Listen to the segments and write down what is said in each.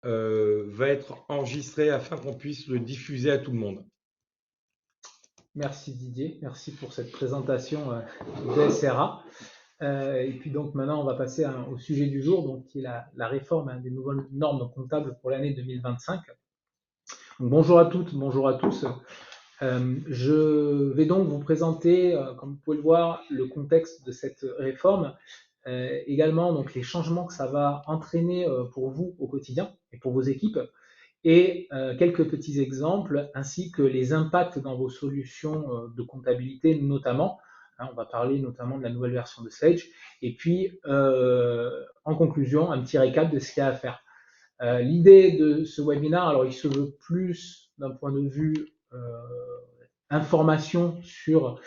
va être enregistré afin qu'on puisse le diffuser à tout le monde. Merci Didier, merci pour cette présentation de SRA. Et puis donc maintenant on va passer au sujet du jour, donc qui est la réforme des nouvelles normes comptables pour l'année 2025. Donc, bonjour à toutes, bonjour à tous. Je vais donc vous présenter, comme vous pouvez le voir, le contexte de cette réforme, également donc les changements que ça va entraîner pour vous au quotidien et pour vos équipes, et quelques petits exemples, ainsi que les impacts dans vos solutions de comptabilité notamment. Hein, on va parler notamment de la nouvelle version de Sage. Et puis, en conclusion, un petit récap de ce qu'il y a à faire. L'idée de ce webinaire, alors il se veut plus d'un point de vue information sur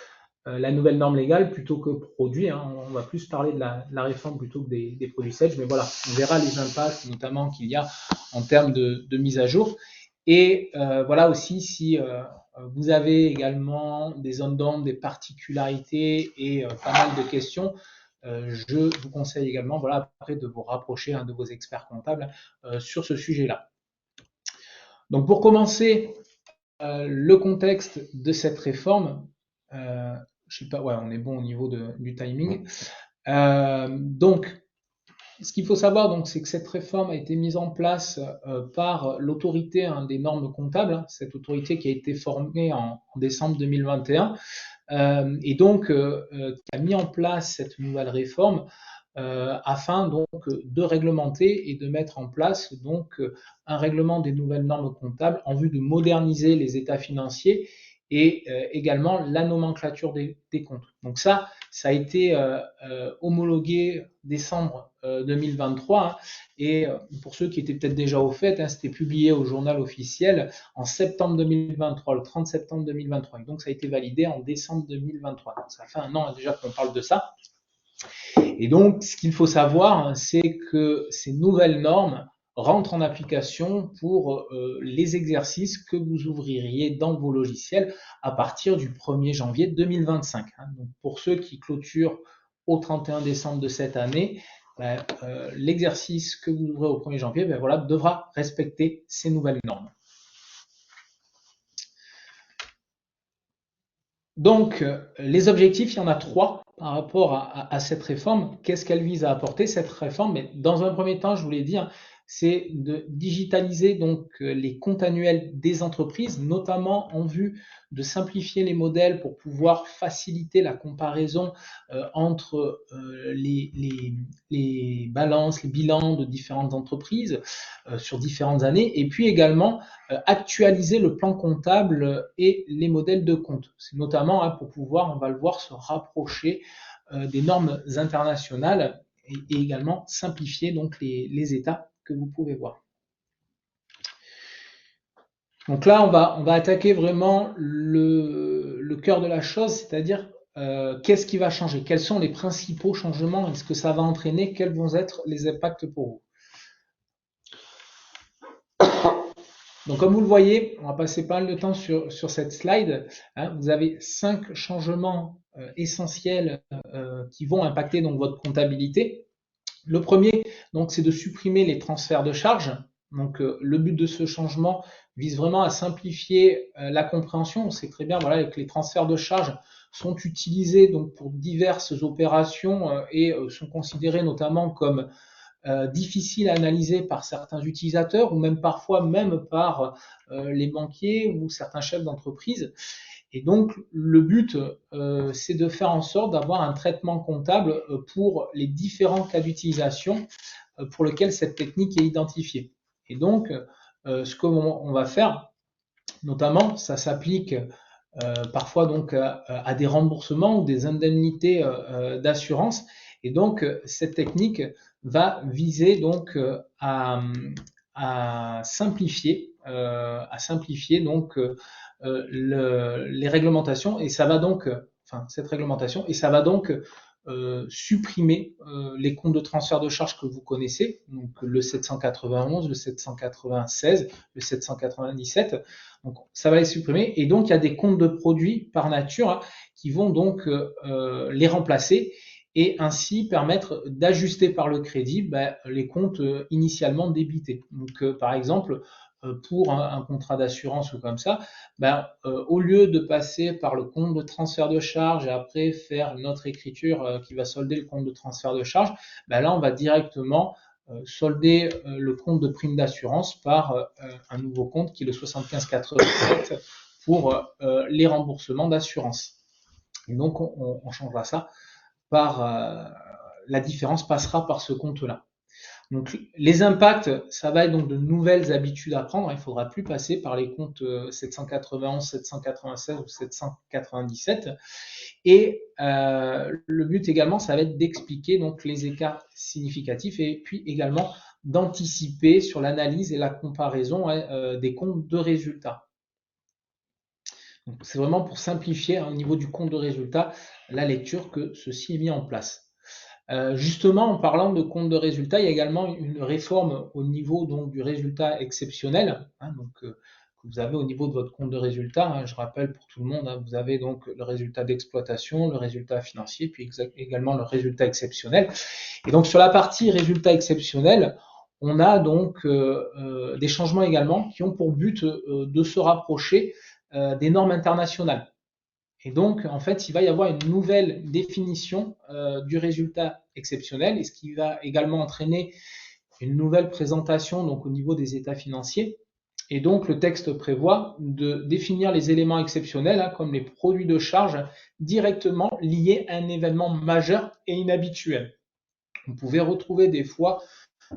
la nouvelle norme légale plutôt que produit. Hein. On va plus parler de la réforme plutôt que des produits Sage, mais voilà, on verra les impacts notamment qu'il y a en termes de mise à jour. Et voilà aussi si vous avez également des zones d'ombre, des particularités et pas mal de questions, je vous conseille également, voilà, après de vous rapprocher de vos experts comptables sur ce sujet-là. Donc pour commencer, le contexte de cette réforme, je sais pas, ouais, on est bon au niveau du timing. Donc, ce qu'il faut savoir, donc, c'est que cette réforme a été mise en place par l'autorité des normes comptables, hein, cette autorité qui a été formée en décembre 2021, et donc qui a mis en place cette nouvelle réforme afin donc de réglementer et de mettre en place donc un règlement des nouvelles normes comptables en vue de moderniser les états financiers et également la nomenclature des comptes. Donc ça a été homologué décembre 2023 hein, et pour ceux qui étaient peut-être déjà au fait, hein, c'était publié au journal officiel en septembre 2023, le 30 septembre 2023. Et donc ça a été validé en décembre 2023. Donc ça fait un an déjà qu'on parle de ça. Et donc, ce qu'il faut savoir, c'est que ces nouvelles normes rentrent en application pour les exercices que vous ouvririez dans vos logiciels à partir du 1er janvier 2025. Donc, pour ceux qui clôturent au 31 décembre de cette année, l'exercice que vous ouvrez au 1er janvier voilà, devra respecter ces nouvelles normes. Donc, les objectifs, il y en a 3 par rapport à cette réforme. Qu'est-ce qu'elle vise à apporter, cette réforme? Mais dans un premier temps, je voulais dire, c'est de digitaliser donc les comptes annuels des entreprises, notamment en vue de simplifier les modèles pour pouvoir faciliter la comparaison entre les balances, les bilans de différentes entreprises sur différentes années, et puis également actualiser le plan comptable et les modèles de compte. C'est notamment pour pouvoir, on va le voir, se rapprocher des normes internationales et également simplifier donc les états que vous pouvez voir. Donc là, on va attaquer vraiment le cœur de la chose, c'est-à-dire qu'est-ce qui va changer? Quels sont les principaux changements? Est-ce que ça va entraîner? Quels vont être les impacts pour vous? Donc, comme vous le voyez, on va passer pas mal de temps sur cette slide. Hein, vous avez 5 changements essentiels qui vont impacter donc votre comptabilité. Le premier, donc, c'est de supprimer les transferts de charges. Donc, le but de ce changement vise vraiment à simplifier la compréhension. On sait très bien, voilà, que les transferts de charges sont utilisés donc pour diverses opérations et sont considérés notamment comme difficiles à analyser par certains utilisateurs ou même parfois même par les banquiers ou certains chefs d'entreprise. Et donc, le but, c'est de faire en sorte d'avoir un traitement comptable pour les différents cas d'utilisation pour lesquels cette technique est identifiée. Et donc, ce qu'on va faire, notamment, ça s'applique parfois donc à des remboursements ou des indemnités d'assurance. Et donc, cette technique va viser donc à simplifier donc les réglementations et ça va donc, cette réglementation et ça va donc supprimer les comptes de transfert de charges que vous connaissez, donc le 791, le 796, le 797. Donc ça va les supprimer et donc il y a des comptes de produits par nature qui vont donc les remplacer et ainsi permettre d'ajuster par le crédit les comptes initialement débités. Donc, par exemple, pour un contrat d'assurance ou comme ça, au lieu de passer par le compte de transfert de charge et après faire notre écriture qui va solder le compte de transfert de charge, là on va directement solder le compte de prime d'assurance par un nouveau compte qui est le 7587 pour les remboursements d'assurance. Et donc on changera ça par la différence passera par ce compte-là. Donc les impacts, ça va être donc de nouvelles habitudes à prendre. Il ne faudra plus passer par les comptes 791, 796 ou 797. Et le but également, ça va être d'expliquer donc les écarts significatifs et puis également d'anticiper sur l'analyse et la comparaison des comptes de résultats. C'est vraiment pour simplifier au niveau du compte de résultat la lecture que ceci est mis en place. Justement, en parlant de compte de résultat, il y a également une réforme au niveau donc du résultat exceptionnel, que vous avez au niveau de votre compte de résultat. Je rappelle pour tout le monde, vous avez donc le résultat d'exploitation, le résultat financier, puis également le résultat exceptionnel. Et donc sur la partie résultat exceptionnel, on a donc des changements également qui ont pour but de se rapprocher des normes internationales. Et donc, en fait, il va y avoir une nouvelle définition du résultat exceptionnel, et ce qui va également entraîner une nouvelle présentation donc, au niveau des états financiers. Et donc, le texte prévoit de définir les éléments exceptionnels, comme les produits de charge directement liés à un événement majeur et inhabituel. Vous pouvez retrouver des fois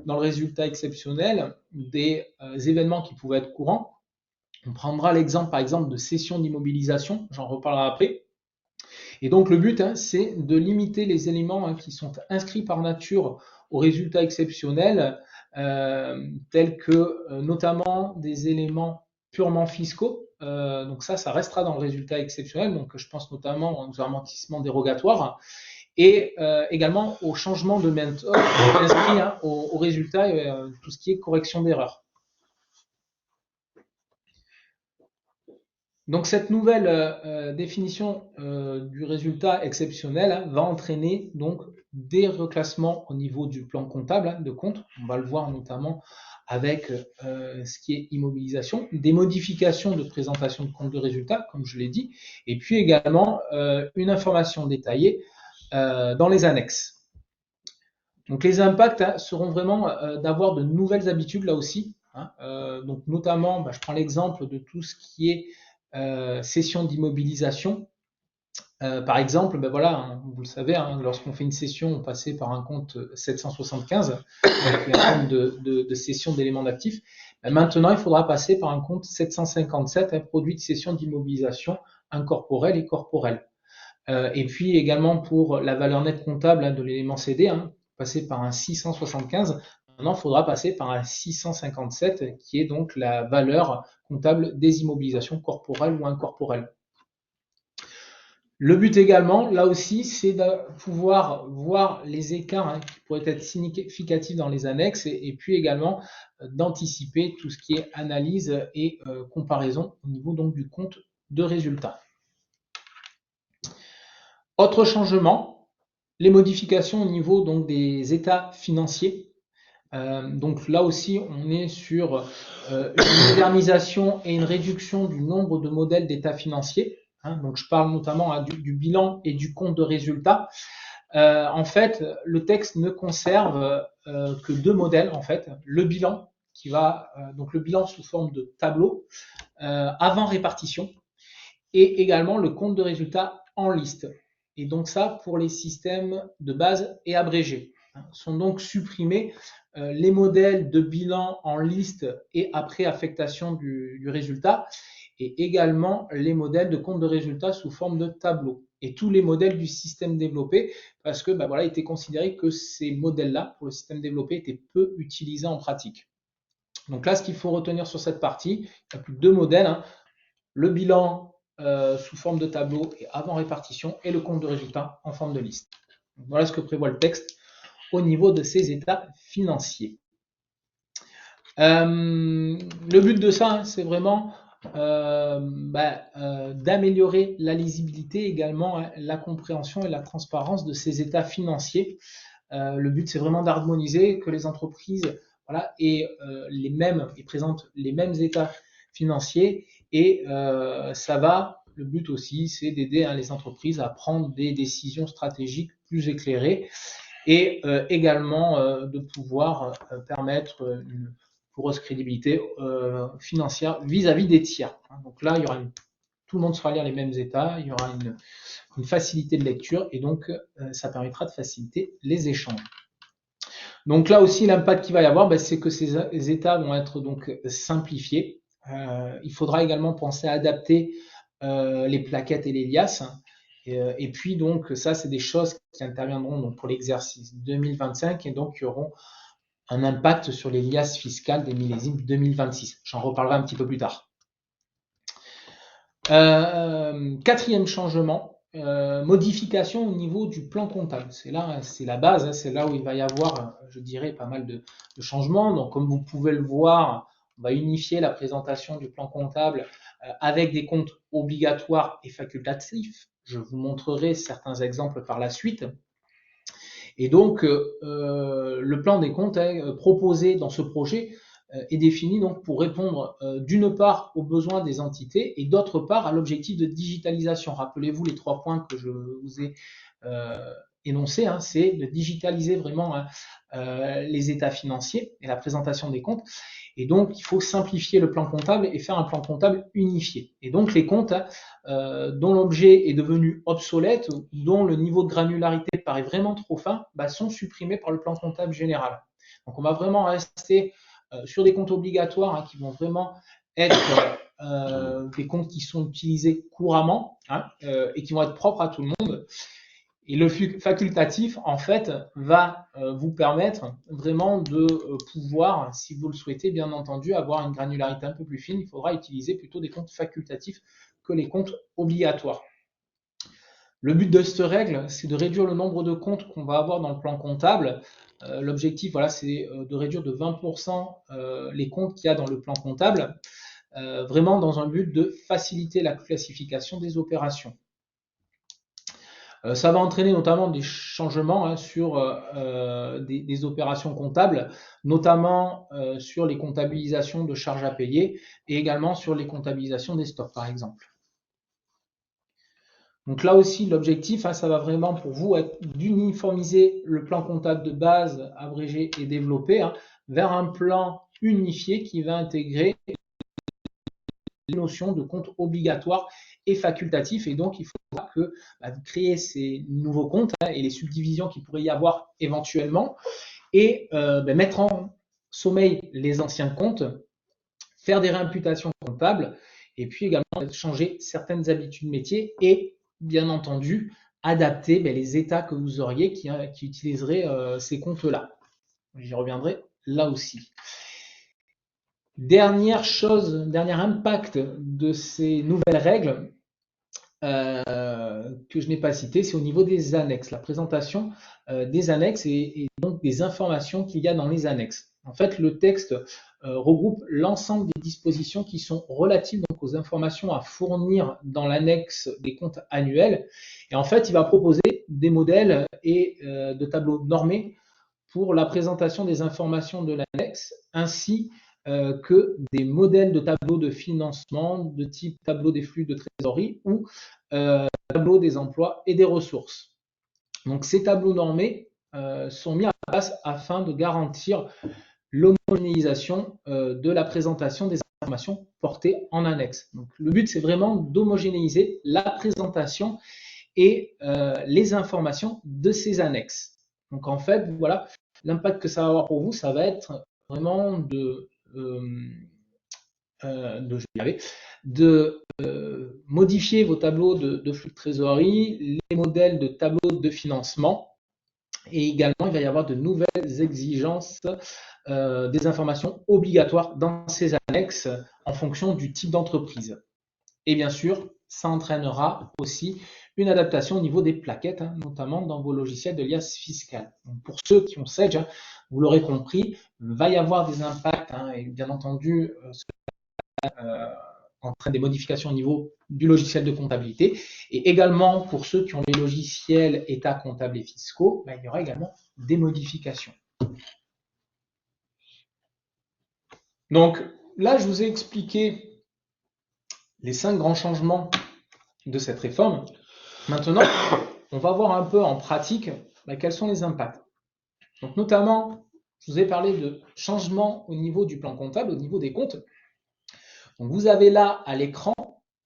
dans le résultat exceptionnel des événements qui pouvaient être courants. On prendra l'exemple, par exemple, de cession d'immobilisation, j'en reparlerai après. Et donc, le but, c'est de limiter les éléments qui sont inscrits par nature au résultat exceptionnel, tels que notamment des éléments purement fiscaux. Donc ça restera dans le résultat exceptionnel. Donc, je pense notamment aux amortissements dérogatoires et également au changement de méthode inscrit au résultat et tout ce qui est correction d'erreurs. Donc cette nouvelle définition du résultat exceptionnel va entraîner donc des reclassements au niveau du plan comptable de compte. On va le voir notamment avec ce qui est immobilisation, des modifications de présentation de compte de résultat, comme je l'ai dit, et puis également une information détaillée dans les annexes. Donc les impacts seront vraiment d'avoir de nouvelles habitudes là aussi. Donc notamment, je prends l'exemple de tout ce qui est cession d'immobilisation. Par exemple, vous le savez, lorsqu'on fait une cession, on passait par un compte 775, donc un compte de cession d'éléments d'actifs. Maintenant, il faudra passer par un compte 757, un produit de cession d'immobilisation incorporel et corporel. Et puis également pour la valeur nette comptable de l'élément cédé, passer par un 675. Maintenant, il faudra passer par un 657 qui est donc la valeur comptable des immobilisations corporelles ou incorporelles. Le but également, là aussi, c'est de pouvoir voir les écarts qui pourraient être significatifs dans les annexes et puis également d'anticiper tout ce qui est analyse et comparaison au niveau donc du compte de résultat. Autre changement, les modifications au niveau donc des états financiers. Donc là aussi, on est sur une modernisation et une réduction du nombre de modèles d'états financiers. Donc je parle notamment du bilan et du compte de résultat. En fait, le texte ne conserve que deux modèles. En fait, le bilan qui va donc le bilan sous forme de tableau avant répartition et également le compte de résultat en liste. Et donc ça pour les systèmes de base et abrégés. Sont donc supprimés les modèles de bilan en liste et après affectation du résultat et également les modèles de compte de résultat sous forme de tableau et tous les modèles du système développé parce que il était considéré que ces modèles-là pour le système développé étaient peu utilisés en pratique. Donc là, ce qu'il faut retenir sur cette partie, il n'y a plus que deux modèles, le bilan sous forme de tableau et avant répartition et le compte de résultat en forme de liste. Donc, voilà ce que prévoit le texte au niveau de ces états financiers. Le but de ça, c'est vraiment d'améliorer la lisibilité, également hein, la compréhension et la transparence de ces états financiers. Le but, c'est vraiment d'harmoniser, que les entreprises voilà, aient les mêmes, et présentent les mêmes états financiers. Et le but aussi, c'est d'aider hein, les entreprises à prendre des décisions stratégiques plus éclairées et également de pouvoir permettre une plus grosse crédibilité financière vis-à-vis des tiers. Donc là, tout le monde saura lire les mêmes états, il y aura une facilité de lecture et donc ça permettra de faciliter les échanges. Donc là aussi, l'impact qu'il va y avoir, c'est que ces états vont être donc simplifiés. Il faudra également penser à adapter les plaquettes et les liasses. Et puis donc ça, c'est des choses qui interviendront donc, pour l'exercice 2025 et donc qui auront un impact sur les liasses fiscales des millésimes 2026. J'en reparlerai un petit peu plus tard. Quatrième changement, modification au niveau du plan comptable. C'est là, c'est la base, hein, c'est là où il va y avoir, je dirais, pas mal de changements. Donc, comme vous pouvez le voir, on va unifier la présentation du plan comptable avec des comptes obligatoires et facultatifs. Je vous montrerai certains exemples par la suite. Et donc, le plan des comptes est proposé dans ce projet est défini donc pour répondre d'une part aux besoins des entités et d'autre part à l'objectif de digitalisation. Rappelez-vous les 3 points que je vous ai énoncés, hein, c'est de digitaliser vraiment les états financiers et la présentation des comptes. Et donc, il faut simplifier le plan comptable et faire un plan comptable unifié. Et donc, les comptes dont l'objet est devenu obsolète, dont le niveau de granularité paraît vraiment trop fin, sont supprimés par le plan comptable général. Donc, on va vraiment rester sur des comptes obligatoires hein, qui vont vraiment être des comptes qui sont utilisés couramment hein, et qui vont être propres à tout le monde. Et le facultatif, en fait, va vous permettre vraiment de pouvoir, si vous le souhaitez, bien entendu, avoir une granularité un peu plus fine. Il faudra utiliser plutôt des comptes facultatifs que les comptes obligatoires. Le but de cette règle, c'est de réduire le nombre de comptes qu'on va avoir dans le plan comptable. L'objectif, voilà, c'est de réduire de 20% les comptes qu'il y a dans le plan comptable, vraiment dans un but de faciliter la classification des opérations. Ça va entraîner notamment des changements hein, sur des opérations comptables, notamment sur les comptabilisations de charges à payer et également sur les comptabilisations des stocks, par exemple. Donc là aussi, l'objectif, hein, ça va vraiment pour vous être d'uniformiser le plan comptable de base, abrégé et développé, hein, vers un plan unifié qui va intégrer les notions de compte obligatoire et facultatif. Et donc, il faudra que créer ces nouveaux comptes hein, et les subdivisions qu'il pourrait y avoir éventuellement et mettre en sommeil les anciens comptes, faire des réimputations comptables et puis également changer certaines habitudes métiers et bien entendu adapter les états que vous auriez qui utiliseraient ces comptes-là. J'y reviendrai là aussi. Dernier impact de ces nouvelles règles que je n'ai pas cité, c'est au niveau des annexes, la présentation des annexes et donc des informations qu'il y a dans les annexes. En fait, le texte regroupe l'ensemble des dispositions qui sont relatives donc, aux informations à fournir dans l'annexe des comptes annuels. Et en fait, il va proposer des modèles et de tableaux normés pour la présentation des informations de l'annexe, ainsi que des modèles de tableaux de financement de type tableau des flux de trésorerie ou tableau des emplois et des ressources. Donc ces tableaux normés sont mis en place afin de garantir l'homogénéisation de la présentation des informations portées en annexe. Donc le but c'est vraiment d'homogénéiser la présentation et les informations de ces annexes. Donc en fait, voilà, l'impact que ça va avoir pour vous, ça va être vraiment de modifier vos tableaux de flux de trésorerie, les modèles de tableaux de financement, et également il va y avoir de nouvelles exigences des informations obligatoires dans ces annexes en fonction du type d'entreprise. Et bien sûr, ça entraînera aussi une adaptation au niveau des plaquettes, hein, notamment dans vos logiciels de liasse fiscale. Donc pour ceux qui ont Sage, hein, vous l'aurez compris, il va y avoir des impacts, hein, et bien entendu, entraîne des modifications au niveau du logiciel de comptabilité. Et également, pour ceux qui ont les logiciels état comptable et fiscaux, il y aura également des modifications. Donc là, je vous ai expliqué les 5 grands changements de cette réforme. Maintenant, on va voir un peu en pratique quels sont les impacts. Donc notamment, je vous ai parlé de changements au niveau du plan comptable, au niveau des comptes. Donc vous avez là à l'écran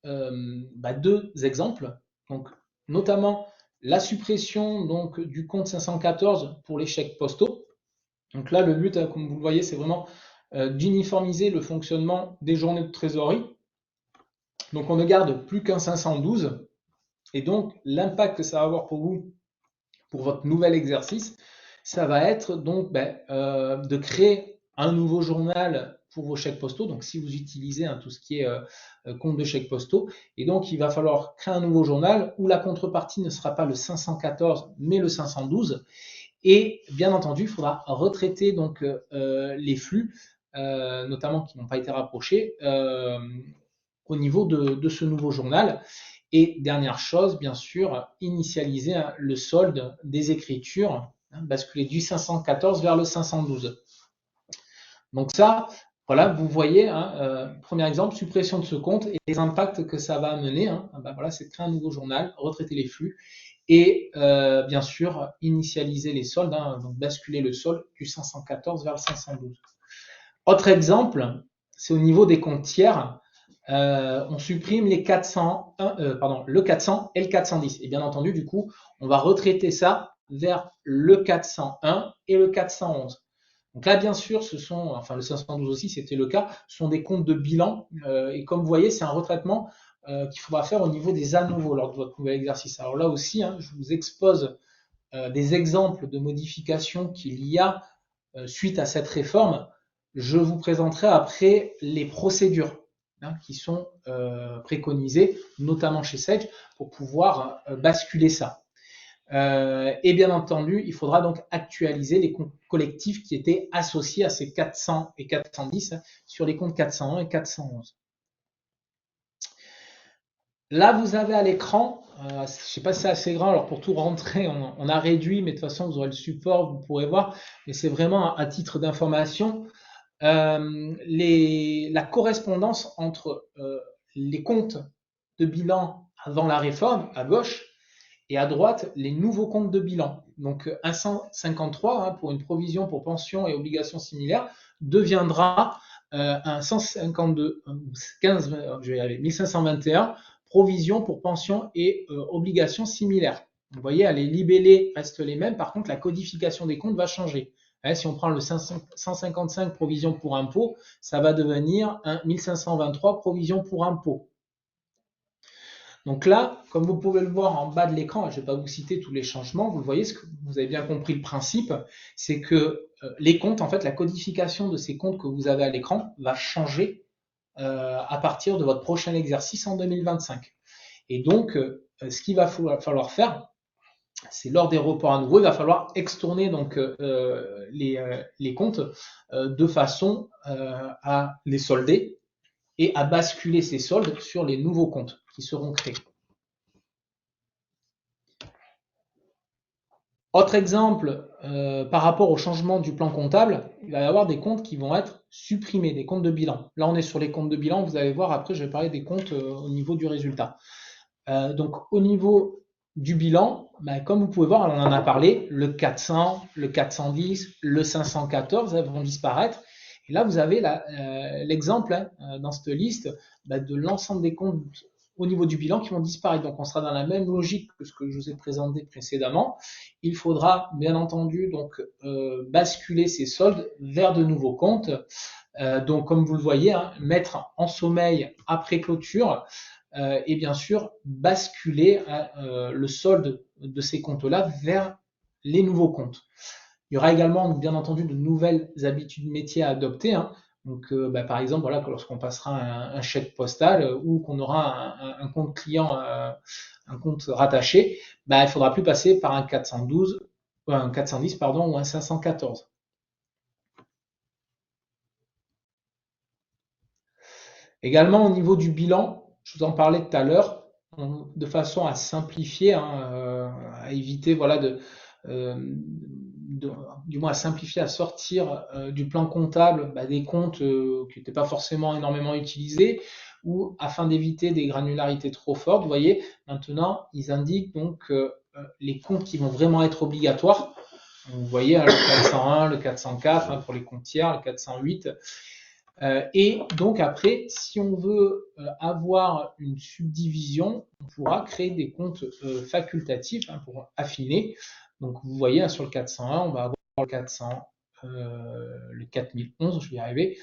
2 exemples. Donc notamment la suppression donc, du compte 514 pour les chèques postaux. Donc là, le but, comme vous le voyez, c'est vraiment d'uniformiser le fonctionnement des journées de trésorerie. Donc on ne garde plus qu'un 512. Et donc l'impact que ça va avoir pour vous, pour votre nouvel exercice, ça va être donc de créer un nouveau journal pour vos chèques postaux. Donc si vous utilisez tout ce qui est compte de chèques postaux, et donc il va falloir créer un nouveau journal où la contrepartie ne sera pas le 514 mais le 512. Et bien entendu, il faudra retraiter donc les flux, notamment qui n'ont pas été rapprochés, au niveau de ce nouveau journal. Et dernière chose, bien sûr, initialiser le solde des écritures, basculer du 514 vers le 512. Donc ça, voilà, vous voyez, premier exemple, suppression de ce compte et les impacts que ça va amener. Voilà, c'est de créer un nouveau journal, retraiter les flux et bien sûr initialiser les soldes, donc basculer le solde du 514 vers le 512. Autre exemple, c'est au niveau des comptes tiers. On supprime les 401, le 400 et le 410. Et bien entendu, du coup, on va retraiter ça vers le 401 et le 411. Donc là, bien sûr, ce sont, enfin le 512 aussi, c'était le cas, ce sont des comptes de bilan. Et comme vous voyez, c'est un retraitement qu'il faudra faire au niveau des à nouveaux lors de votre nouvel exercice. Alors là aussi, je vous expose des exemples de modifications qu'il y a suite à cette réforme. Je vous présenterai après les procédures qui sont préconisées, notamment chez Sage, pour pouvoir basculer ça. Et bien entendu, il faudra donc actualiser les comptes collectifs qui étaient associés à ces 400 et 410 sur les comptes 401 et 411. Là, vous avez à l'écran, je ne sais pas si c'est assez grand, alors pour tout rentrer, on a réduit, mais de toute façon, vous aurez le support, vous pourrez voir, mais c'est vraiment à titre d'information. La correspondance entre les comptes de bilan avant la réforme, à gauche, et à droite, les nouveaux comptes de bilan. Donc, 153 pour une provision pour pension et obligations similaires deviendra un 152, 15, je vais y arriver, 1521 provision pour pension et obligations similaires. Vous voyez, les libellés restent les mêmes. Par contre, la codification des comptes va changer. Si on prend le 155 provision pour impôt, ça va devenir un 1523 provision pour impôt. Donc là, comme vous pouvez le voir en bas de l'écran, je ne vais pas vous citer tous les changements, vous voyez, vous avez bien compris le principe, c'est que les comptes, en fait, la codification de ces comptes que vous avez à l'écran va changer à partir de votre prochain exercice en 2025. Et donc, ce qu'il va falloir faire, c'est lors des reports à nouveau, il va falloir extourner donc les comptes de façon à les solder et à basculer ces soldes sur les nouveaux comptes qui seront créés. Autre exemple, par rapport au changement du plan comptable, il va y avoir des comptes qui vont être supprimés, des comptes de bilan. Là, on est sur les comptes de bilan, vous allez voir, après, je vais parler des comptes au niveau du résultat. Donc, au niveau du bilan, comme vous pouvez voir, on en a parlé, le 400, le 410, le 514 vont disparaître. Et là, vous avez l'exemple dans cette liste de l'ensemble des comptes au niveau du bilan qui vont disparaître. Donc, on sera dans la même logique que ce que je vous ai présenté précédemment. Il faudra, bien entendu, donc basculer ces soldes vers de nouveaux comptes. Donc, comme vous le voyez, mettre en sommeil après clôture et bien sûr basculer le solde de ces comptes-là vers les nouveaux comptes. Il y aura également, bien entendu, de nouvelles habitudes métiers à adopter. Donc, par exemple, voilà, lorsqu'on passera un chèque postal ou qu'on aura un compte client, un compte rattaché, il ne faudra plus passer par un 412, un 410 pardon, ou un 514. Également, au niveau du bilan, je vous en parlais tout à l'heure, de façon à simplifier, à éviter, voilà, du moins à simplifier, à sortir du plan comptable des comptes qui n'étaient pas forcément énormément utilisés, ou afin d'éviter des granularités trop fortes. Vous voyez, maintenant, ils indiquent donc les comptes qui vont vraiment être obligatoires. Vous voyez, le 401, le 404 pour les comptes tiers, le 408. Et donc après, si on veut avoir une subdivision, on pourra créer des comptes facultatifs pour affiner. Donc vous voyez, sur le 401, on va avoir le 400, le 4011, je vais y arriver,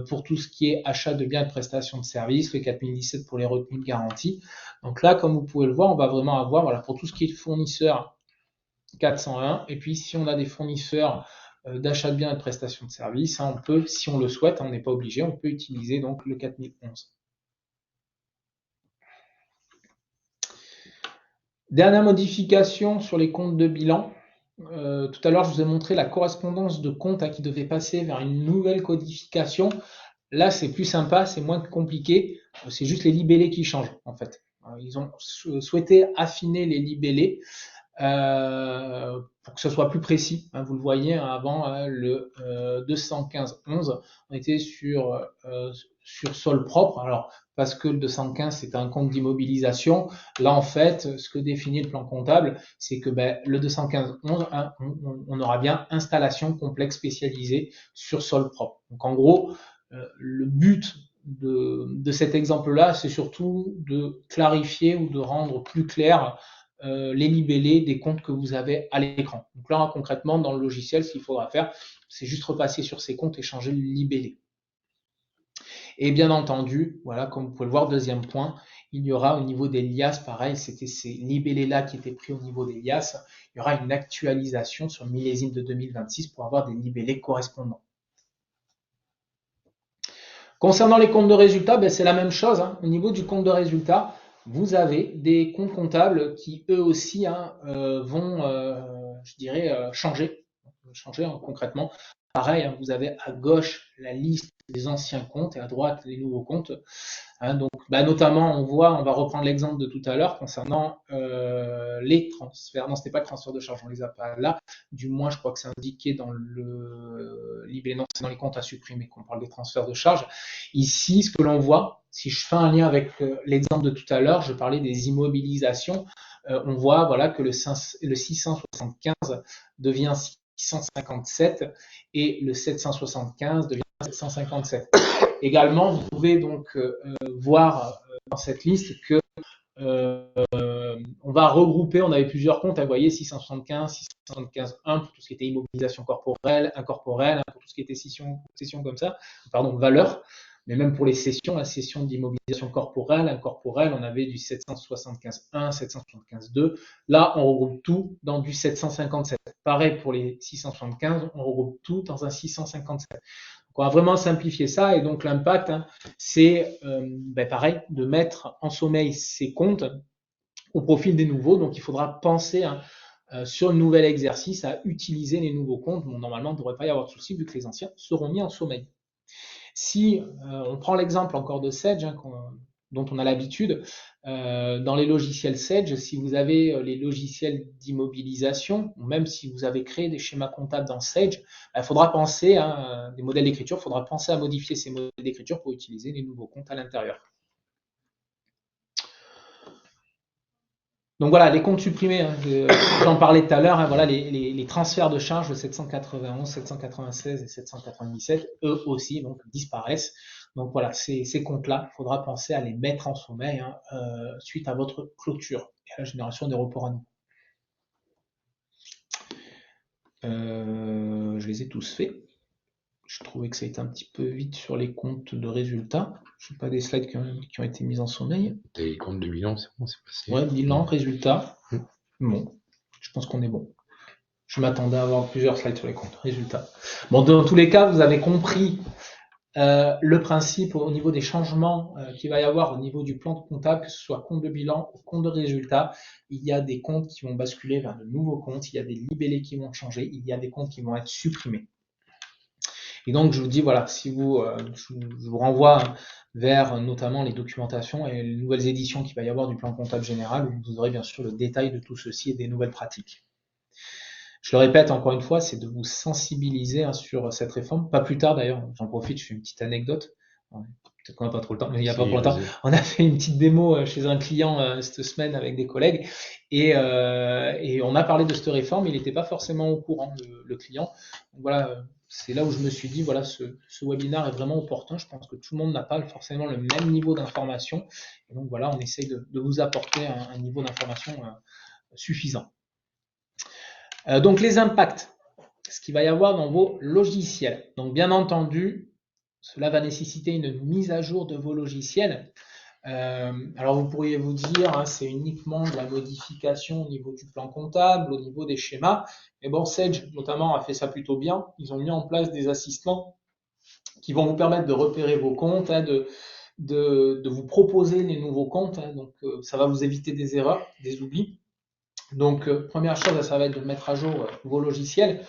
pour tout ce qui est achat de biens et de prestations de services, le 4017 pour les retenues de garantie. Donc là, comme vous pouvez le voir, on va vraiment avoir, voilà, pour tout ce qui est fournisseur, 401. Et puis si on a des fournisseurs d'achat de biens et de prestations de services, on peut, si on le souhaite, on n'est pas obligé, on peut utiliser donc le 4011. Dernière modification sur les comptes de bilan. Tout à l'heure, je vous ai montré la correspondance de comptes qui devait passer vers une nouvelle codification. Là, c'est plus sympa, c'est moins compliqué. C'est juste les libellés qui changent, en fait. Ils ont souhaité affiner les libellés pour que ce soit plus précis. Vous le voyez, avant le 215.11, on était sur sol propre. Alors, parce que le 215, c'est un compte d'immobilisation. Là, en fait, ce que définit le plan comptable, c'est que le 215.11, on aura bien installation complexe spécialisée sur sol propre. Donc, en gros, le but de cet exemple-là, c'est surtout de clarifier ou de rendre plus clair les libellés des comptes que vous avez à l'écran. Donc là, concrètement, dans le logiciel, ce qu'il faudra faire, c'est juste repasser sur ces comptes et changer le libellé. Et bien entendu, voilà, comme vous pouvez le voir, deuxième point, il y aura au niveau des liasses, pareil, c'était ces libellés-là qui étaient pris au niveau des liasses, il y aura une actualisation sur le millésime de 2026 pour avoir des libellés correspondants. Concernant les comptes de résultats, c'est la même chose. Au niveau du compte de résultats, vous avez des comptes comptables qui eux aussi vont, je dirais, changer concrètement. Pareil, vous avez à gauche la liste des anciens comptes et à droite les nouveaux comptes. Donc, notamment, on va reprendre l'exemple de tout à l'heure concernant les transferts. Non, ce n'était pas le transfert de charge, on les a pas là. Du moins, je crois que c'est indiqué dans le libellé. Non, c'est dans les comptes à supprimer qu'on parle des transferts de charge. Ici, ce que l'on voit, si je fais un lien avec l'exemple de tout à l'heure, je parlais des immobilisations. On voit, voilà, que le 675 devient 657 et le 775 devient 757. Également, vous pouvez donc voir dans cette liste que on va regrouper, on avait plusieurs comptes, vous voyez, 675, 675.1 pour tout ce qui était immobilisation corporelle, incorporelle, pour tout ce qui était cession comme ça, valeur, mais même pour les cessions, la cession d'immobilisation corporelle, incorporelle, on avait du 775.1, 775.2. Là, on regroupe tout dans du 757. Pareil pour les 675, on regroupe tout dans un 657. Donc, on va vraiment simplifier ça et donc l'impact, c'est pareil, de mettre en sommeil ces comptes au profil des nouveaux. Donc, il faudra penser sur le nouvel exercice à utiliser les nouveaux comptes. Bon, normalement, il ne devrait pas y avoir de souci vu que les anciens seront mis en sommeil. Si on prend l'exemple encore de Sage, dont on a l'habitude, dans les logiciels Sage, si vous avez les logiciels d'immobilisation, ou même si vous avez créé des schémas comptables dans Sage, il faudra penser à des modèles d'écriture, il faudra penser à modifier ces modèles d'écriture pour utiliser les nouveaux comptes à l'intérieur. Donc voilà, les comptes supprimés, j'en parlais tout à l'heure, voilà, les transferts de charges de 791, 796 et 797, eux aussi donc disparaissent. Donc voilà, ces comptes-là, il faudra penser à les mettre en sommeil suite à votre clôture et à la génération des reports à nous. Je les ai tous faits. Je trouvais que ça a été un petit peu vite sur les comptes de résultats. Je n'ai pas des slides qui ont été mis en sommeil. Les comptes de bilan, c'est bon, c'est passé. Ouais, bilan, résultats. Bon, je pense qu'on est bon. Je m'attendais à avoir plusieurs slides sur les comptes, résultats. Bon, dans tous les cas, vous avez compris le principe au niveau des changements qu'il va y avoir au niveau du plan de comptable, que ce soit compte de bilan ou compte de résultat. Il y a des comptes qui vont basculer vers de nouveaux comptes, il y a des libellés qui vont changer, il y a des comptes qui vont être supprimés. Et donc, je vous dis, voilà, si je vous renvoie vers notamment les documentations et les nouvelles éditions qu'il va y avoir du plan comptable général, où vous aurez bien sûr le détail de tout ceci et des nouvelles pratiques. Je le répète encore une fois, c'est de vous sensibiliser sur cette réforme. Pas plus tard d'ailleurs, j'en profite, je fais une petite anecdote. Peut-être qu'on n'a pas trop le temps, mais il n'y a pas trop longtemps. On a fait une petite démo chez un client cette semaine avec des collègues et on a parlé de cette réforme. Il n'était pas forcément au courant, le client. Donc voilà, c'est là où je me suis dit, voilà, ce webinaire est vraiment opportun. Je pense que tout le monde n'a pas forcément le même niveau d'information. Et donc voilà, on essaye de vous apporter un niveau d'information suffisant. Donc les impacts, ce qu'il va y avoir dans vos logiciels. Donc bien entendu, cela va nécessiter une mise à jour de vos logiciels. Alors vous pourriez vous dire, hein, c'est uniquement de la modification au niveau du plan comptable, au niveau des schémas. Mais bon, Sage notamment a fait ça plutôt bien. Ils ont mis en place des assistants qui vont vous permettre de repérer vos comptes, hein, de vous proposer les nouveaux comptes. Hein, donc ça va vous éviter des erreurs, des oublis. Donc première chose, ça va être de mettre à jour vos logiciels.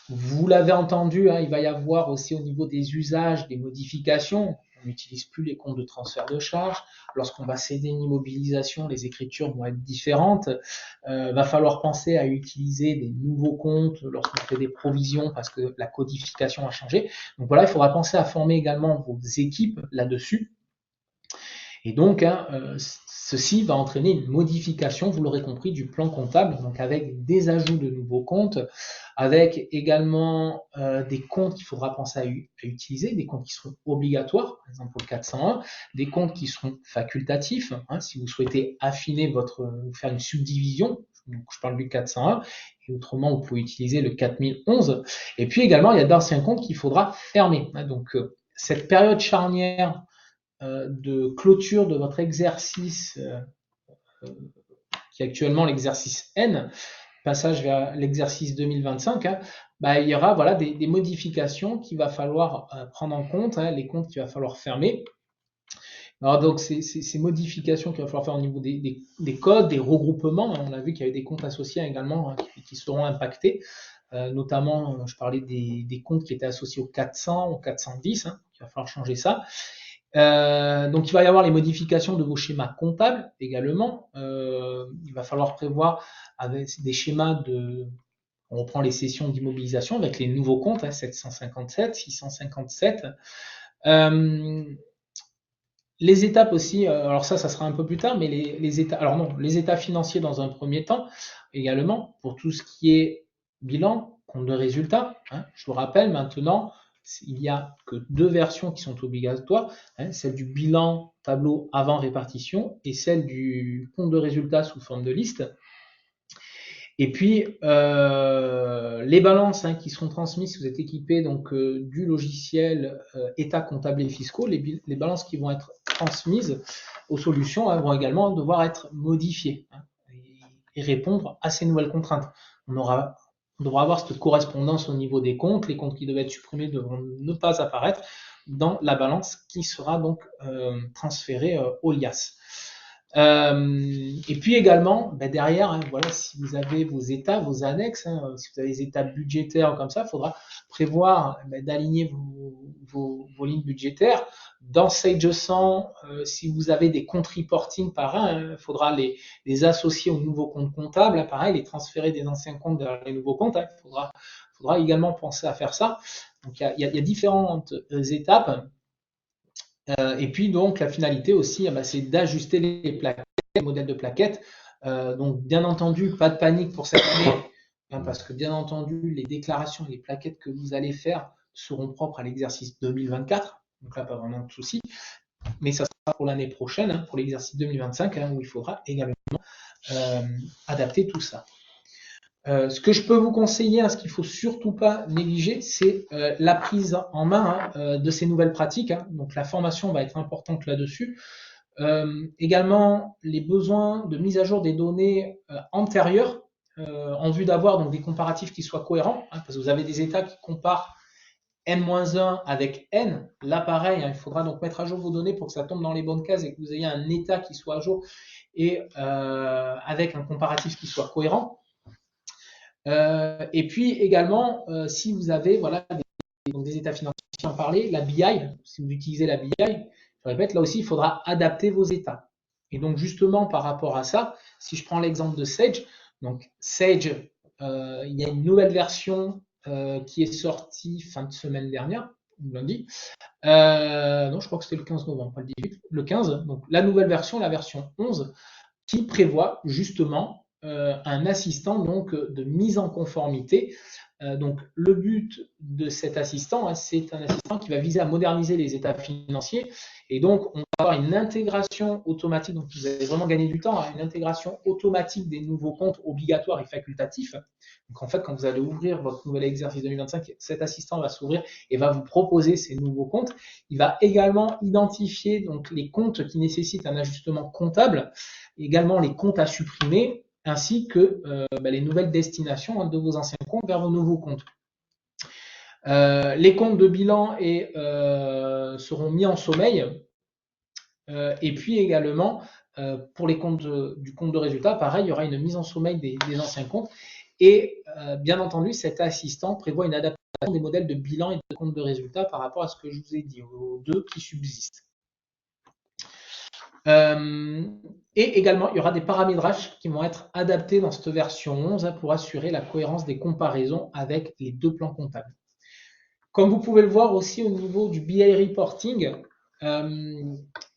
Vous l'avez entendu, hein, il va y avoir aussi au niveau des usages des modifications. On n'utilise plus les comptes de transfert de charges. Lorsqu'on va céder une immobilisation, les écritures vont être différentes. Va falloir penser à utiliser des nouveaux comptes lorsqu'on fait des provisions parce que la codification a changé. Donc voilà, il faudra penser à former également vos équipes là-dessus. Et donc, hein, ceci va entraîner une modification, vous l'aurez compris, du plan comptable, donc avec des ajouts de nouveaux comptes, avec également des comptes qu'il faudra penser à utiliser, des comptes qui seront obligatoires, par exemple pour le 401, des comptes qui seront facultatifs, hein, si vous souhaitez affiner faire une subdivision, donc je parle du 401, et autrement vous pouvez utiliser le 4011, et puis également il y a d'anciens comptes qu'il faudra fermer. Hein, donc cette période charnière de clôture de votre exercice qui est actuellement l'exercice N, passage vers l'exercice 2025, hein, il y aura voilà, des modifications qu'il va falloir prendre en compte, hein, les comptes qu'il va falloir fermer. Alors donc ces modifications qu'il va falloir faire au niveau des codes, des regroupements, hein, on a vu qu'il y avait des comptes associés également hein, qui seront impactés, notamment je parlais des comptes qui étaient associés au 400, au 410, hein, il va falloir changer ça. Donc il va y avoir les modifications de vos schémas comptables également. Il va falloir prévoir avec des schémas on reprend les sessions d'immobilisation avec les nouveaux comptes, hein, 757, 657. Les étapes aussi, alors ça sera un peu plus tard, mais les états financiers dans un premier temps également pour tout ce qui est bilan, compte de résultats. Hein, je vous rappelle maintenant, il n'y a que deux versions qui sont obligatoires, hein, celle du bilan tableau avant répartition et celle du compte de résultats sous forme de liste. Et puis les balances hein, qui seront transmises si vous êtes équipé donc du logiciel état comptable et fiscaux, les balances qui vont être transmises aux solutions hein, vont également devoir être modifiées hein, et répondre à ces nouvelles contraintes. On devra avoir cette correspondance au niveau des comptes. Les comptes qui devaient être supprimés devront ne pas apparaître dans la balance qui sera donc transférée au LIAS. Et puis également, derrière, hein, voilà, si vous avez vos états, vos annexes, hein, si vous avez des états budgétaires comme ça, il faudra prévoir d'aligner vos lignes budgétaires. Dans Sage 100, si vous avez des comptes reporting pareil, il faudra les associer aux nouveaux comptes comptables, pareil, les transférer des anciens comptes vers les nouveaux comptes. Hein, il faudra également penser à faire ça. Donc il y a différentes étapes. Et puis donc la finalité aussi, c'est d'ajuster les plaquettes, les modèles de plaquettes. Donc bien entendu, pas de panique pour cette année, hein, parce que bien entendu, les déclarations et les plaquettes que vous allez faire seront propres à l'exercice 2024. Donc là, pas vraiment de souci. Mais ça sera pour l'année prochaine, hein, pour l'exercice 2025, hein, où il faudra également adapter tout ça. Ce que je peux vous conseiller, hein, ce qu'il ne faut surtout pas négliger, c'est la prise en main hein, de ces nouvelles pratiques. Hein. Donc la formation va être importante là-dessus. Également, les besoins de mise à jour des données antérieures en vue d'avoir donc des comparatifs qui soient cohérents, hein, parce que vous avez des états qui comparent N-1 avec N. Là, pareil, hein, il faudra donc mettre à jour vos données pour que ça tombe dans les bonnes cases et que vous ayez un état qui soit à jour et avec un comparatif qui soit cohérent. Et puis également, si vous avez voilà, des états financiers en parler, la BI, si vous utilisez la BI, je répète, là aussi, il faudra adapter vos états. Et donc, justement, par rapport à ça, si je prends l'exemple de Sage, donc Sage, il y a une nouvelle version qui est sortie fin de semaine dernière, lundi. Non, je crois que c'était le 15 novembre, pas le 18, le 15. Donc, la nouvelle version, la version 11, qui prévoit justement un assistant donc, de mise en conformité. Donc, le but de cet assistant, c'est un assistant qui va viser à moderniser les états financiers. Et donc, on va avoir une intégration automatique. Donc, vous allez vraiment gagner du temps, une intégration automatique des nouveaux comptes obligatoires et facultatifs. Donc, en fait, quand vous allez ouvrir votre nouvel exercice 2025, cet assistant va s'ouvrir et va vous proposer ces nouveaux comptes. Il va également identifier donc, les comptes qui nécessitent un ajustement comptable, également les comptes à supprimer, ainsi que les nouvelles destinations de vos anciens comptes vers vos nouveaux comptes. Les comptes de bilan seront mis en sommeil. Et puis également, pour les comptes du compte de résultat, pareil, il y aura une mise en sommeil des anciens comptes. Et bien entendu, cet assistant prévoit une adaptation des modèles de bilan et de compte de résultat par rapport à ce que je vous ai dit, aux deux qui subsistent. Et également, il y aura des paramétrages qui vont être adaptés dans cette version 11 pour assurer la cohérence des comparaisons avec les deux plans comptables. Comme vous pouvez le voir aussi au niveau du BI reporting,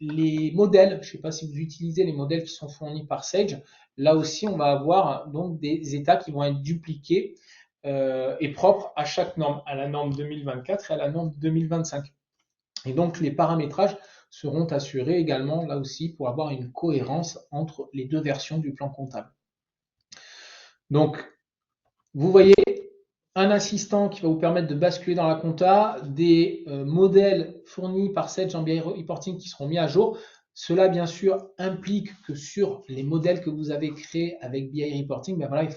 les modèles, je ne sais pas si vous utilisez les modèles qui sont fournis par Sage, là aussi on va avoir donc des états qui vont être dupliqués et propres à chaque norme, à la norme 2024 et à la norme 2025. Et donc les paramétrages seront assurés également là aussi pour avoir une cohérence entre les deux versions du plan comptable. Donc vous voyez un assistant qui va vous permettre de basculer dans la compta, des modèles fournis par Sage en BI reporting qui seront mis à jour. Cela bien sûr implique que sur les modèles que vous avez créés avec BI reporting, ben voilà, il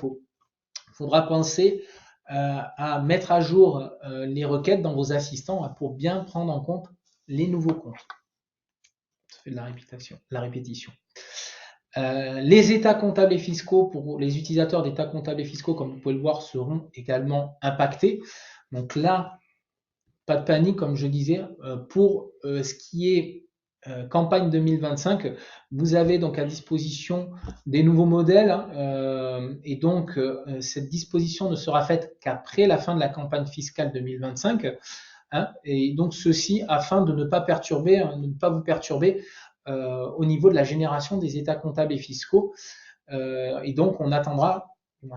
faudra penser à mettre à jour les requêtes dans vos assistants pour bien prendre en compte les nouveaux comptes. Ça fait de la répétition. Les états comptables et fiscaux pour les utilisateurs d'états comptables et fiscaux, comme vous pouvez le voir, seront également impactés. Donc là, pas de panique, comme je disais. Pour ce qui est campagne 2025, vous avez donc à disposition des nouveaux modèles et donc cette disposition ne sera faite qu'après la fin de la campagne fiscale 2025. Et donc ceci afin de ne pas vous perturber au niveau de la génération des états comptables et fiscaux. Et donc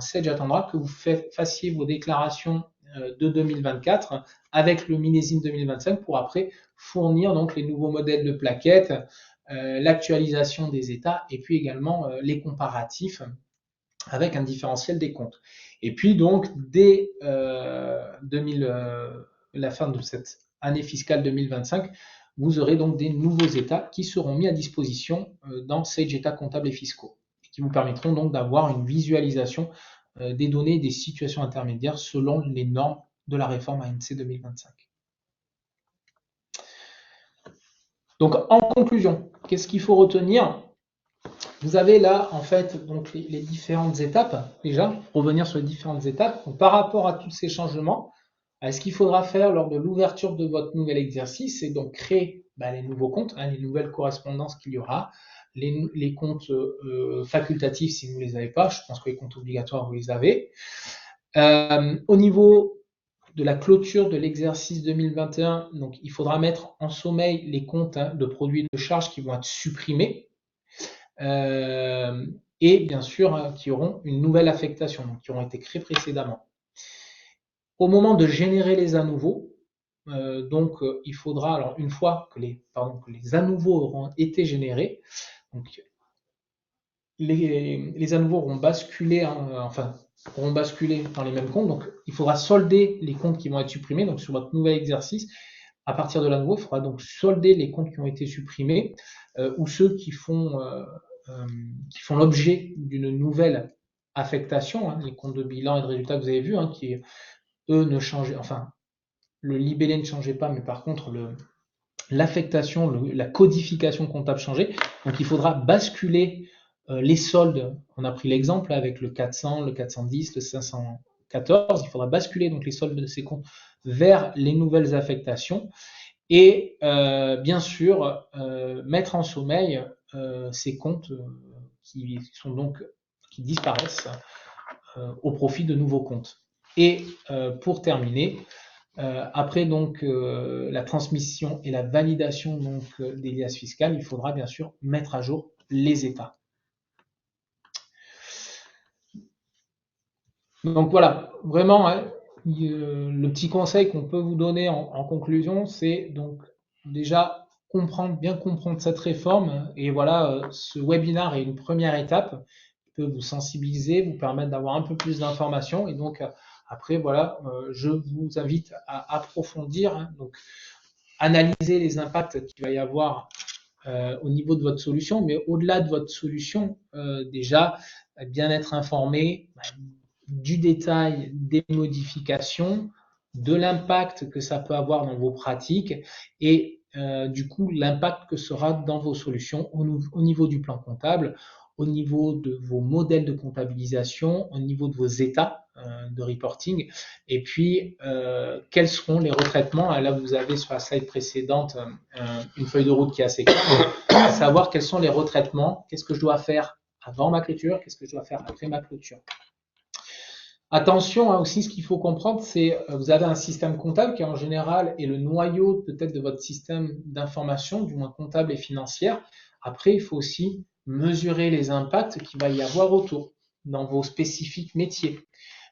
Sage attendra que vous fassiez vos déclarations de 2024 avec le millésime 2025 pour après fournir donc les nouveaux modèles de plaquettes, l'actualisation des états et puis également les comparatifs avec un différentiel des comptes. Et puis donc dès la fin de cette année fiscale 2025, vous aurez donc des nouveaux états qui seront mis à disposition dans Sage États comptables et fiscaux et qui vous permettront donc d'avoir une visualisation des données et des situations intermédiaires selon les normes de la réforme ANC 2025. Donc en conclusion, qu'est-ce qu'il faut retenir? Vous avez là en fait donc les différentes étapes déjà, revenir sur les différentes étapes. Donc, par rapport à tous ces changements, ce qu'il faudra faire lors de l'ouverture de votre nouvel exercice, c'est donc créer les nouveaux comptes, les nouvelles correspondances qu'il y aura, les comptes facultatifs si vous ne les avez pas, je pense que les comptes obligatoires vous les avez. Au niveau de la clôture de l'exercice 2021, donc il faudra mettre en sommeil les comptes de produits et de charges qui vont être supprimés et bien sûr qui auront une nouvelle affectation, donc qui auront été créés précédemment. Au moment de générer les à nouveaux, il faudra, alors une fois que les à nouveaux auront été générés, donc les à nouveaux auront basculé, auront basculé dans les mêmes comptes, donc il faudra solder les comptes qui vont être supprimés, donc sur votre nouvel exercice, à partir de l'à nouveau, il faudra donc solder les comptes qui ont été supprimés ou ceux qui font l'objet d'une nouvelle affectation, les comptes de bilan et de résultats que vous avez vus, qui eux ne changeaient, le libellé ne changeait pas, mais par contre l'affectation, la codification comptable changeait. Donc il faudra basculer les soldes. On a pris l'exemple avec le 400, le 410, le 514. Il faudra basculer donc les soldes de ces comptes vers les nouvelles affectations et bien sûr mettre en sommeil ces comptes qui disparaissent au profit de nouveaux comptes. Et pour terminer, après donc la transmission et la validation donc des liasses fiscales, il faudra bien sûr mettre à jour les états. Donc voilà, vraiment, hein, le petit conseil qu'on peut vous donner en conclusion, c'est donc déjà bien comprendre cette réforme. Et voilà, ce webinaire est une première étape qui peut vous sensibiliser, vous permettre d'avoir un peu plus d'informations. Et donc après, voilà, je vous invite à approfondir, hein, donc analyser les impacts qu'il va y avoir au niveau de votre solution, mais au-delà de votre solution, déjà, bien être informé du détail des modifications, de l'impact que ça peut avoir dans vos pratiques et du coup l'impact que sera dans vos solutions au niveau du plan comptable, au niveau de vos modèles de comptabilisation, au niveau de vos états de reporting, et puis quels seront les retraitements. Là, vous avez sur la slide précédente une feuille de route qui est assez claire, à savoir quels sont les retraitements, qu'est-ce que je dois faire avant ma clôture, qu'est-ce que je dois faire après ma clôture. Attention, hein, aussi, ce qu'il faut comprendre, c'est vous avez un système comptable qui en général est le noyau peut-être de votre système d'information, du moins comptable et financière. Après, il faut aussi mesurer les impacts qu'il va y avoir autour, dans vos spécifiques métiers,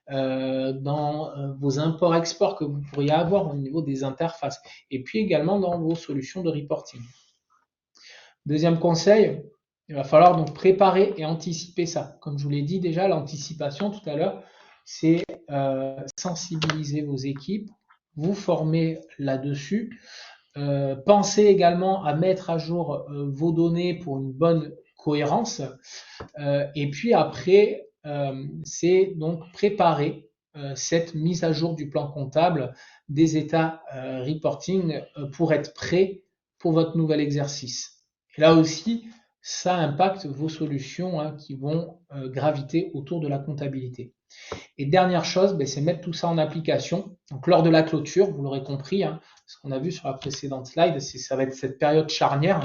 dans vos imports-exports que vous pourriez avoir au niveau des interfaces, et puis également dans vos solutions de reporting. Deuxième conseil, il va falloir donc préparer et anticiper ça. Comme je vous l'ai dit déjà, l'anticipation tout à l'heure, c'est sensibiliser vos équipes, vous former là-dessus, pensez également à mettre à jour vos données pour une bonne cohérence, et puis après, c'est donc préparer cette mise à jour du plan comptable des états reporting pour être prêt pour votre nouvel exercice. Et là aussi, ça impacte vos solutions hein, qui vont graviter autour de la comptabilité. Et dernière chose, c'est mettre tout ça en application. Donc lors de la clôture, vous l'aurez compris, hein, ce qu'on a vu sur la précédente slide, ça va être cette période charnière.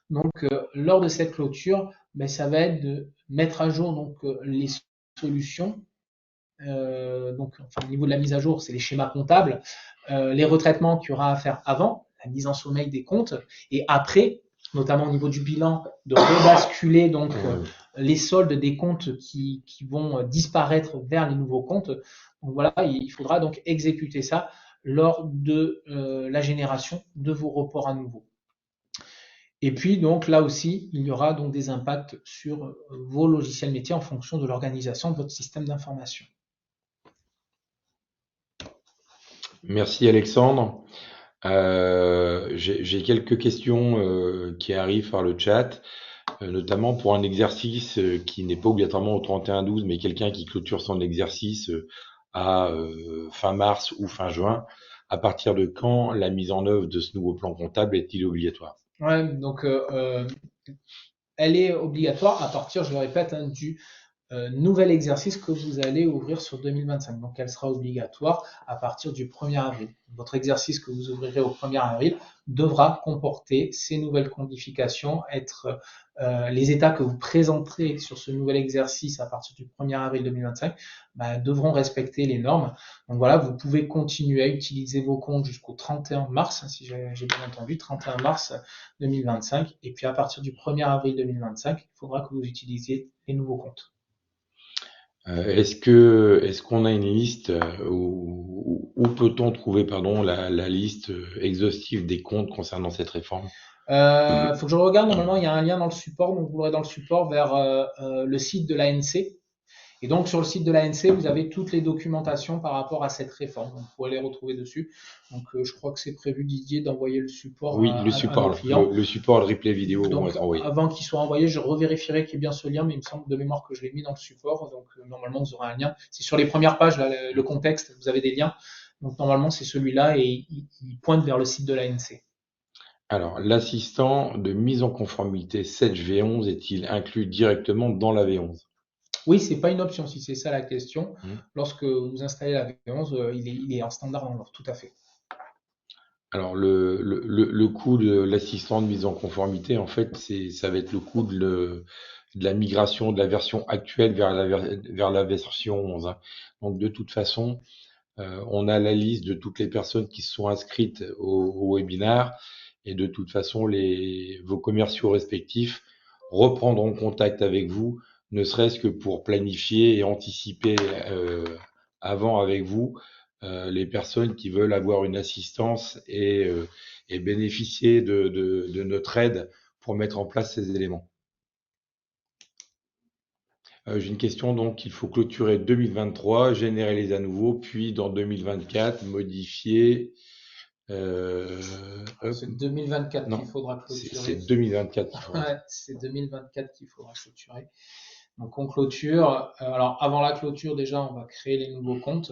Donc lors de cette clôture, ça va être de mettre à jour donc les solutions. Au niveau de la mise à jour, c'est les schémas comptables, les retraitements qu'il y aura à faire avant, la mise en sommeil des comptes, et après, notamment au niveau du bilan, de rebasculer donc les soldes des comptes qui vont disparaître vers les nouveaux comptes. Donc voilà, il faudra donc exécuter ça lors de la génération de vos reports à nouveau. Et puis donc là aussi, il y aura donc des impacts sur vos logiciels métiers en fonction de l'organisation de votre système d'information. Merci Alexandre. J'ai quelques questions qui arrivent par le chat, notamment pour un exercice qui n'est pas obligatoirement au 31/12, mais quelqu'un qui clôture son exercice à fin mars ou fin juin. À partir de quand la mise en œuvre de ce nouveau plan comptable est-il obligatoire? Ouais, donc elle est obligatoire à partir, je le répète, hein, du nouvel exercice que vous allez ouvrir sur 2025. Donc, elle sera obligatoire à partir du 1er avril. Votre exercice que vous ouvrirez au 1er avril devra comporter ces nouvelles codifications, être les états que vous présenterez sur ce nouvel exercice à partir du 1er avril 2025 devront respecter les normes. Donc voilà, vous pouvez continuer à utiliser vos comptes jusqu'au 31 mars, si j'ai bien entendu, 31 mars 2025. Et puis à partir du 1er avril 2025, il faudra que vous utilisiez les nouveaux comptes. Est-ce qu'on a une liste où peut-on trouver la liste exhaustive des comptes concernant cette réforme? Faut que je regarde, normalement il y a un lien dans le support, donc vous l'aurez dans le support vers le site de l'ANC. Et donc sur le site de l'ANC, vous avez toutes les documentations par rapport à cette réforme. Donc, vous pouvez les retrouver dessus. Donc je crois que c'est prévu, Didier, d'envoyer le support Oui, à nos clients. le support, le replay vidéo vont être envoyés. Avant qu'il soit envoyé, je revérifierai qu'il y ait bien ce lien, mais il me semble de mémoire que je l'ai mis dans le support. Donc normalement, vous aurez un lien. C'est sur les premières pages, là, le contexte, vous avez des liens. Donc normalement, c'est celui-là et il pointe vers le site de l'ANC. Alors, l'assistant de mise en conformité 7 V11 est-il inclus directement dans la V11? Oui, c'est pas une option si c'est ça la question. Hmm. Lorsque vous installez la V11, il est en standard dans l'ordre, tout à fait. Alors le coût de l'assistant de mise en conformité, en fait, ça va être le coût de la migration de la version actuelle vers la version 11, hein. Donc de toute façon, on a la liste de toutes les personnes qui se sont inscrites au webinaire et de toute façon, vos commerciaux respectifs reprendront contact avec vous, ne serait-ce que pour planifier et anticiper avant avec vous les personnes qui veulent avoir une assistance et bénéficier de notre aide pour mettre en place ces éléments. J'ai une question, donc il faut clôturer 2023, généraliser à nouveau, puis dans 2024, modifier. C'est 2024 Non, qu'il faudra c'est clôturer. 2024 qu'il faudra. Ouais, c'est 2024 qu'il faudra clôturer. Donc on clôture. Alors avant la clôture, déjà, on va créer les nouveaux comptes.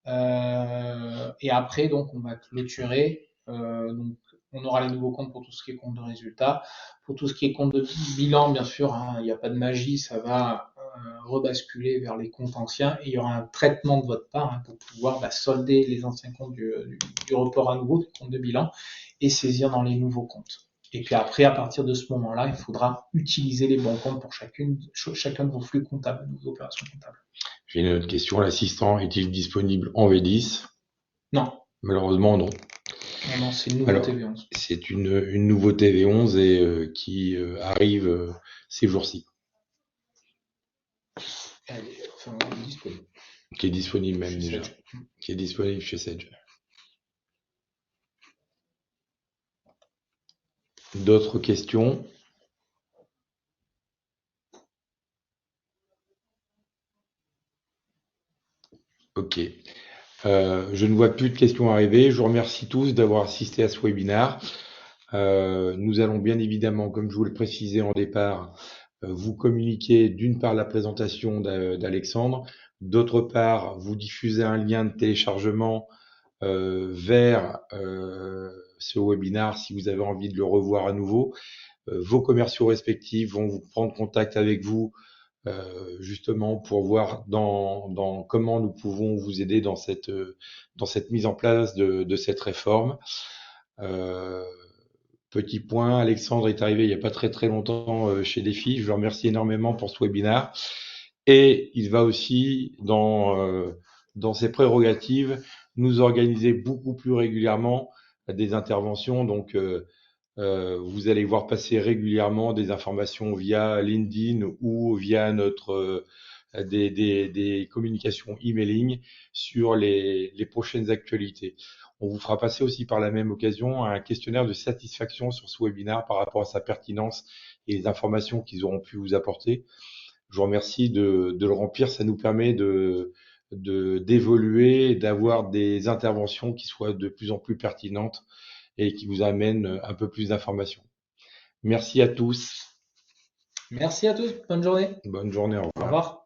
Et après, donc, on va clôturer. Donc, on aura les nouveaux comptes pour tout ce qui est compte de résultats. Pour tout ce qui est compte de bilan, bien sûr, hein, il n'y a pas de magie, ça va rebasculer vers les comptes anciens et il y aura un traitement de votre part hein, pour pouvoir solder les anciens comptes du report à nouveau, du compte de bilan, et saisir dans les nouveaux comptes. Et puis après, à partir de ce moment-là, il faudra utiliser les bons comptes pour chacun de vos flux comptables, de vos opérations comptables. J'ai une autre question. L'assistant est-il disponible en V10? Non. Malheureusement, non. Non, c'est une nouveauté V11. C'est une nouveauté V11 et qui arrive ces jours-ci. Elle est disponible. Qui est disponible même Chez déjà. Sage. Qui est disponible chez Sage. D'autres questions? Ok. Je ne vois plus de questions arriver. Je vous remercie tous d'avoir assisté à ce webinaire. Nous allons bien évidemment, comme je vous le précisais en départ, vous communiquer d'une part la présentation d'Alexandre, d'autre part vous diffuser un lien de téléchargement vers ce webinaire si vous avez envie de le revoir à nouveau. Vos commerciaux respectifs vont vous prendre contact avec vous justement pour voir dans comment nous pouvons vous aider dans cette mise en place de cette réforme. Petit point, Alexandre est arrivé il n'y a pas très très longtemps chez Défi. Je le remercie énormément pour ce webinaire. Et il va aussi, dans ses prérogatives, nous organiser beaucoup plus régulièrement des interventions. Donc, vous allez voir passer régulièrement des informations via LinkedIn ou via des communications emailing sur les prochaines actualités. On vous fera passer aussi par la même occasion un questionnaire de satisfaction sur ce webinaire par rapport à sa pertinence et les informations qu'ils auront pu vous apporter. Je vous remercie de le remplir. Ça nous permet d'évoluer, d'avoir des interventions qui soient de plus en plus pertinentes et qui vous amènent un peu plus d'informations. Merci à tous. Merci à tous. Bonne journée. Bonne journée. Au revoir. Au revoir.